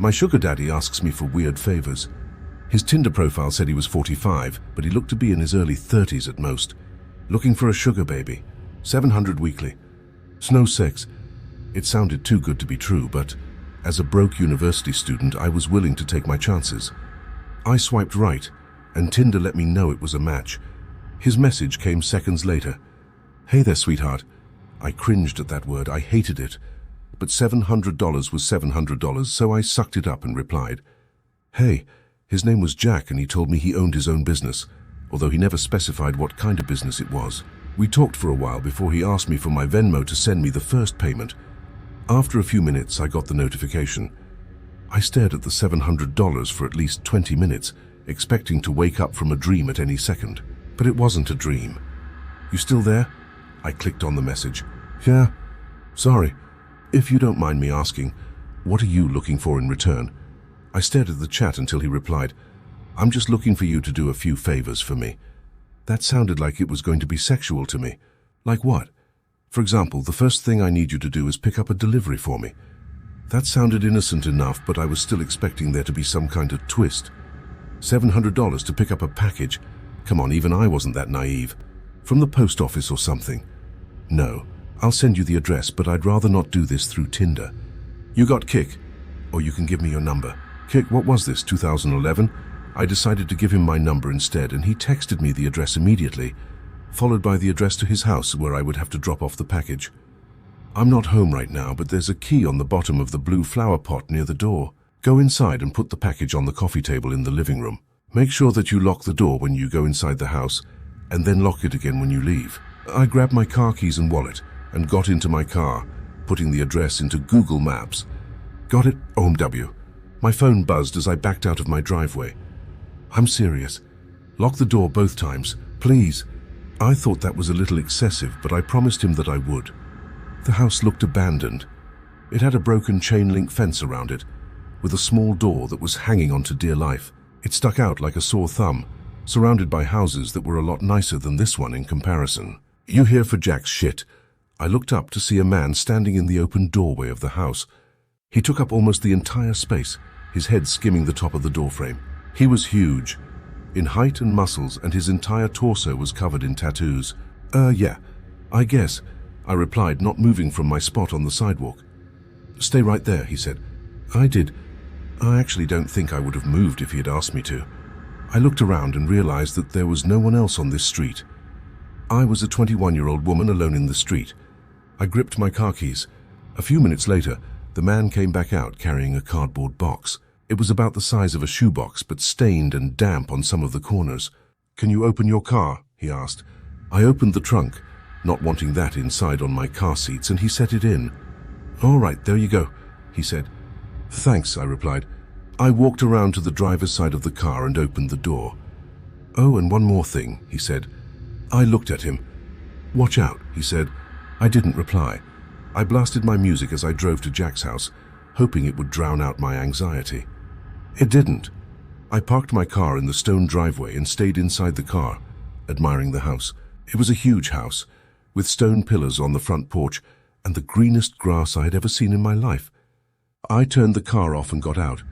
My sugar daddy asks me for weird favors. His Tinder profile said he was 45, but he looked to be in his early 30s at most. Looking for a sugar baby. 700 weekly. No sex. It sounded too good to be true, but as a broke university student, I was willing to take my chances. I swiped right, and Tinder let me know it was a match. His message came seconds later. Hey there, sweetheart. I cringed at that word. I hated it. But $700 was $700, so I sucked it up and replied. Hey, his name was Jack and he told me he owned his own business, although he never specified what kind of business it was. We talked for a while before he asked me for my Venmo to send me the first payment. After a few minutes, I got the notification. I stared at the $700 for at least 20 minutes, expecting to wake up from a dream at any second. But it wasn't a dream. You still there? I clicked on the message. Yeah. Sorry. If you don't mind me asking, what are you looking for in return? I stared at the chat until he replied, I'm just looking for you to do a few favors for me. That sounded like it was going to be sexual to me. Like what? For example, the first thing I need you to do is pick up a delivery for me. That sounded innocent enough, but I was still expecting there to be some kind of twist. $700 to pick up a package? Come on, even I wasn't that naive. From the post office or something? No. I'll send you the address, but I'd rather not do this through Tinder. You got Kick? Or you can give me your number. Kick, what was this, 2011? I decided to give him my number instead, and he texted me the address immediately, followed by the address to his house where I would have to drop off the package. I'm not home right now, but there's a key on the bottom of the blue flower pot near the door. Go inside and put the package on the coffee table in the living room. Make sure that you lock the door when you go inside the house, and then lock it again when you leave. I grabbed my car keys and wallet, and got into my car, putting the address into Google Maps. Got it? OMW. My phone buzzed as I backed out of my driveway. I'm serious. Lock the door both times, please. I thought that was a little excessive, but I promised him that I would. The house looked abandoned. It had a broken chain-link fence around it, with a small door that was hanging onto dear life. It stuck out like a sore thumb, surrounded by houses that were a lot nicer than this one in comparison. You here for Jack's shit? I looked up to see a man standing in the open doorway of the house. He took up almost the entire space, his head skimming the top of the doorframe. He was huge, in height and muscles, and his entire torso was covered in tattoos. Yeah, I guess, I replied, not moving from my spot on the sidewalk. Stay right there, he said. I did. I actually don't think I would have moved if he had asked me to. I looked around and realized that there was no one else on this street. I was a 21-year-old woman alone in the street. I gripped my car keys. A few minutes later, the man came back out carrying a cardboard box. It was about the size of a shoebox, but stained and damp on some of the corners. Can you open your car? He asked. I opened the trunk, not wanting that inside on my car seats, and he set it in. All right, there you go, he said. Thanks, I replied. I walked around to the driver's side of the car and opened the door. Oh, and one more thing, he said. I looked at him. Watch out, he said. I didn't reply. I blasted my music as I drove to Jack's house, hoping it would drown out my anxiety. It didn't. I parked my car in the stone driveway and stayed inside the car, admiring the house. It was a huge house, with stone pillars on the front porch and the greenest grass I had ever seen in my life. I turned the car off and got out.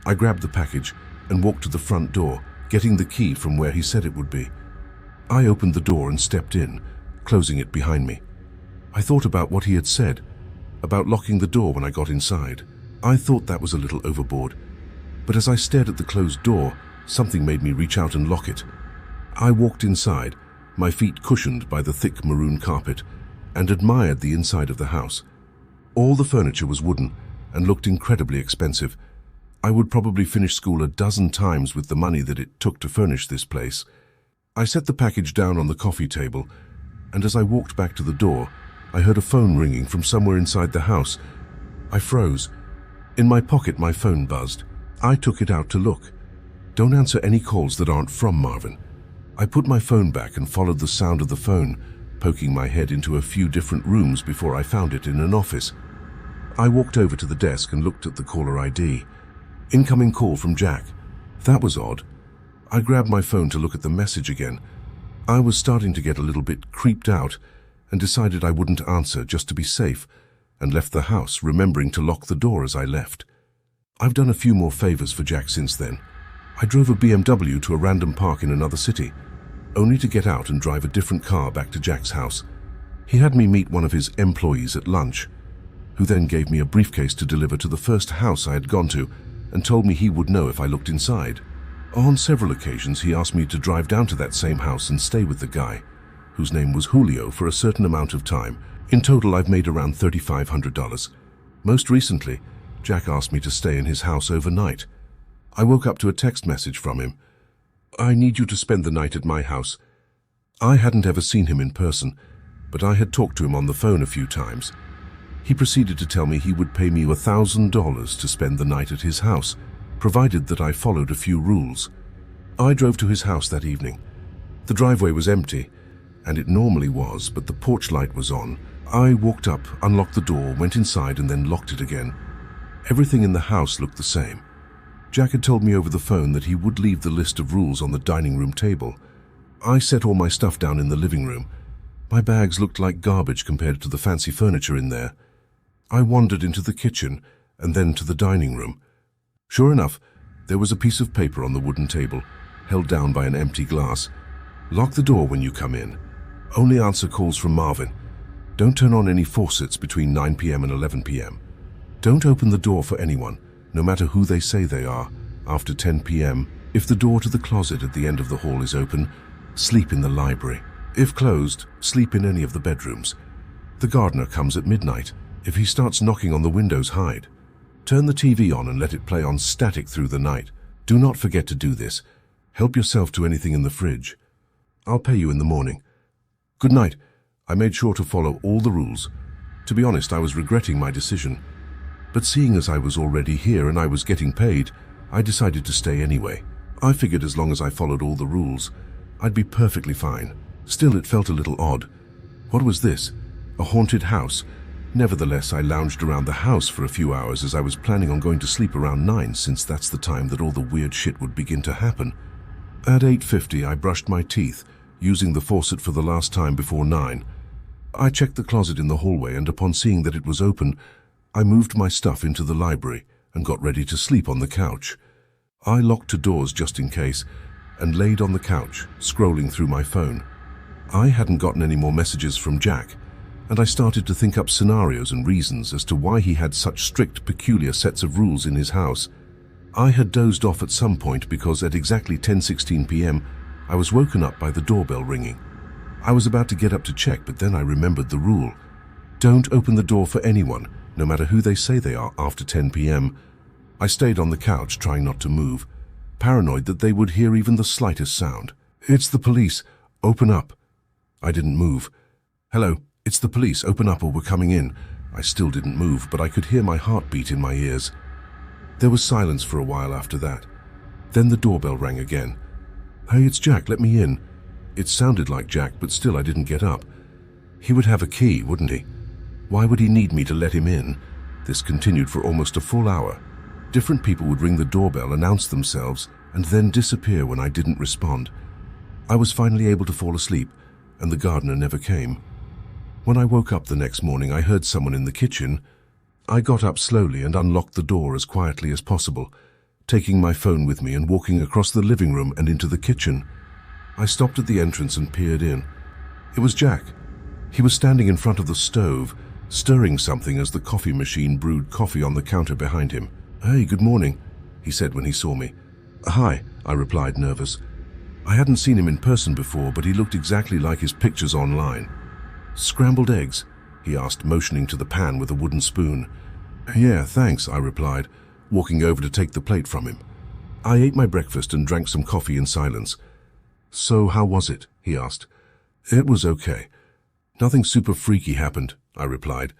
I grabbed the package and walked to the front door, getting the key from where he said it would be. I opened the door and stepped in, closing it behind me. I thought about what he had said, about locking the door when I got inside. I thought that was a little overboard, but as I stared at the closed door, something made me reach out and lock it. I walked inside, my feet cushioned by the thick maroon carpet, and admired the inside of the house. All the furniture was wooden and looked incredibly expensive. I would probably finish school a dozen times with the money that it took to furnish this place. I set the package down on the coffee table, and as I walked back to the door, I heard a phone ringing from somewhere inside the house. I froze. In my pocket, my phone buzzed. I took it out to look. Don't answer any calls that aren't from Marvin. I put my phone back and followed the sound of the phone, poking my head into a few different rooms before I found it in an office. I walked over to the desk and looked at the caller ID. Incoming call from Jack. That was odd. I grabbed my phone to look at the message again. I was starting to get a little bit creeped out and decided I wouldn't answer just to be safe, and left the house, remembering to lock the door as I left. I've done a few more favors for Jack since then. I drove a BMW to a random park in another city, only to get out and drive a different car back to Jack's house. He had me meet one of his employees at lunch, who then gave me a briefcase to deliver to the first house I had gone to and told me he would know if I looked inside. On several occasions, he asked me to drive down to that same house and stay with the guy, whose name was Julio, for a certain amount of time. In total, I've made around $3,500. Most recently, Jack asked me to stay in his house overnight. I woke up to a text message from him. "I need you to spend the night at my house." I hadn't ever seen him in person, but I had talked to him on the phone a few times. He proceeded to tell me he would pay me $1,000 to spend the night at his house, provided that I followed a few rules. I drove to his house that evening. The driveway was empty, and it normally was, but the porch light was on. I walked up, unlocked the door, went inside, and then locked it again. Everything in the house looked the same. Jack had told me over the phone that he would leave the list of rules on the dining room table. I set all my stuff down in the living room. My bags looked like garbage compared to the fancy furniture in there. I wandered into the kitchen and then to the dining room. Sure enough, there was a piece of paper on the wooden table, held down by an empty glass. "Lock the door when you come in. Only answer calls from Marvin. Don't turn on any faucets between 9 p.m. and 11 p.m. Don't open the door for anyone, no matter who they say they are, after 10 p.m. If the door to the closet at the end of the hall is open, sleep in the library. If closed, sleep in any of the bedrooms. The gardener comes at midnight. If he starts knocking on the windows, hide. Turn the TV on and let it play on static through the night. Do not forget to do this. Help yourself to anything in the fridge. I'll pay you in the morning. Good night." I made sure to follow all the rules. To be honest, I was regretting my decision. But seeing as I was already here and I was getting paid, I decided to stay anyway. I figured as long as I followed all the rules, I'd be perfectly fine. Still, it felt a little odd. What was this? A haunted house? Nevertheless, I lounged around the house for a few hours as I was planning on going to sleep around 9, since that's the time that all the weird shit would begin to happen. At 8:50, I brushed my teeth, using the faucet for the last time before 9. I checked the closet in the hallway, and upon seeing that it was open, I moved my stuff into the library and got ready to sleep on the couch. I locked the doors just in case and laid on the couch, scrolling through my phone. I hadn't gotten any more messages from Jack, and I started to think up scenarios and reasons as to why he had such strict, peculiar sets of rules in his house. I had dozed off at some point because at exactly 10:16 p.m., I was woken up by the doorbell ringing. I was about to get up to check, but then I remembered the rule. Don't open the door for anyone, no matter who they say they are, after 10 p.m. I stayed on the couch, trying not to move, paranoid that they would hear even the slightest sound. "It's the police. Open up." I didn't move. "Hello, it's the police. Open up or we're coming in." I still didn't move, but I could hear my heartbeat in my ears. There was silence for a while after that. Then the doorbell rang again. "Hey, it's Jack. Let me in." It sounded like Jack, but still I didn't get up. He would have a key, wouldn't he? Why would he need me to let him in? This continued for almost a full hour. Different people would ring the doorbell, announce themselves, and then disappear when I didn't respond. I was finally able to fall asleep, and the gardener never came. When I woke up the next morning, I heard someone in the kitchen. I got up slowly and unlocked the door as quietly as possible, taking my phone with me and walking across the living room and into the kitchen. I stopped at the entrance and peered in. It was Jack. He was standing in front of the stove, stirring something as the coffee machine brewed coffee on the counter behind him. "Hey, good morning," he said when he saw me. "Hi," I replied, nervous. I hadn't seen him in person before, but he looked exactly like his pictures online. "Scrambled eggs?" he asked, motioning to the pan with a wooden spoon. "Yeah, thanks," I replied, walking over to take the plate from him. I ate my breakfast and drank some coffee in silence. "So how was it?" he asked. "It was okay. Nothing super freaky happened," I replied.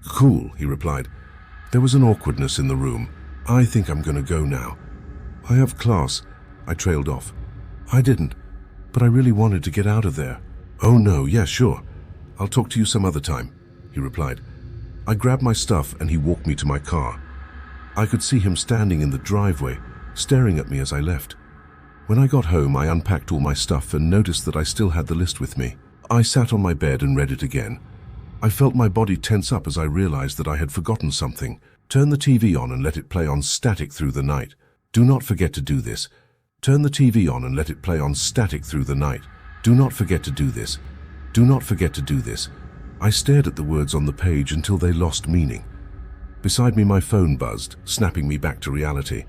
"Cool," he replied. There was an awkwardness in the room. "I think I'm gonna go now." "I have class," I trailed off. "I didn't, but I really wanted to get out of there." "Oh no, yeah, sure. I'll talk to you some other time," he replied. I grabbed my stuff and he walked me to my car. I could see him standing in the driveway, staring at me as I left. When I got home, I unpacked all my stuff and noticed that I still had the list with me. I sat on my bed and read it again. I felt my body tense up as I realized that I had forgotten something. Turn the TV on and let it play on static through the night. Do not forget to do this. Turn the TV on and let it play on static through the night. Do not forget to do this. Do not forget to do this. I stared at the words on the page until they lost meaning. Beside me, my phone buzzed, snapping me back to reality.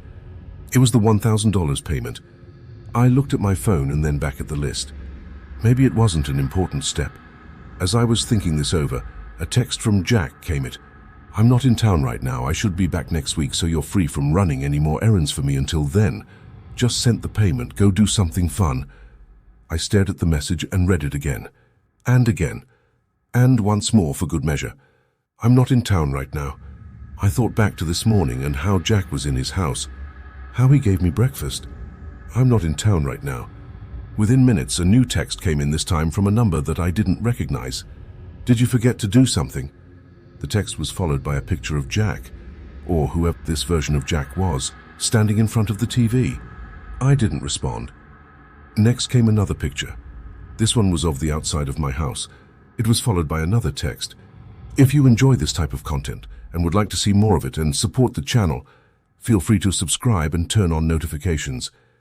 It was the $1,000 payment. I looked at my phone and then back at the list. Maybe it wasn't an important step. As I was thinking this over, a text from Jack came it. I'm not in town right now. I should be back next week, so you're free from running any more errands for me until then. Just sent the payment. Go do something fun. I stared at the message and read it again. And again. And once more for good measure. I'm not in town right now. I thought back to this morning and how Jack was in his house. How he gave me breakfast. I'm not in town right now. Within minutes, a new text came in, this time from a number that I didn't recognize. Did you forget to do something? The text was followed by a picture of Jack, or whoever this version of Jack was, standing in front of the TV. I didn't respond. Next came another picture. This one was of the outside of my house. It was followed by another text. If you enjoy this type of content and would like to see more of it and support the channel, feel free to subscribe and turn on notifications.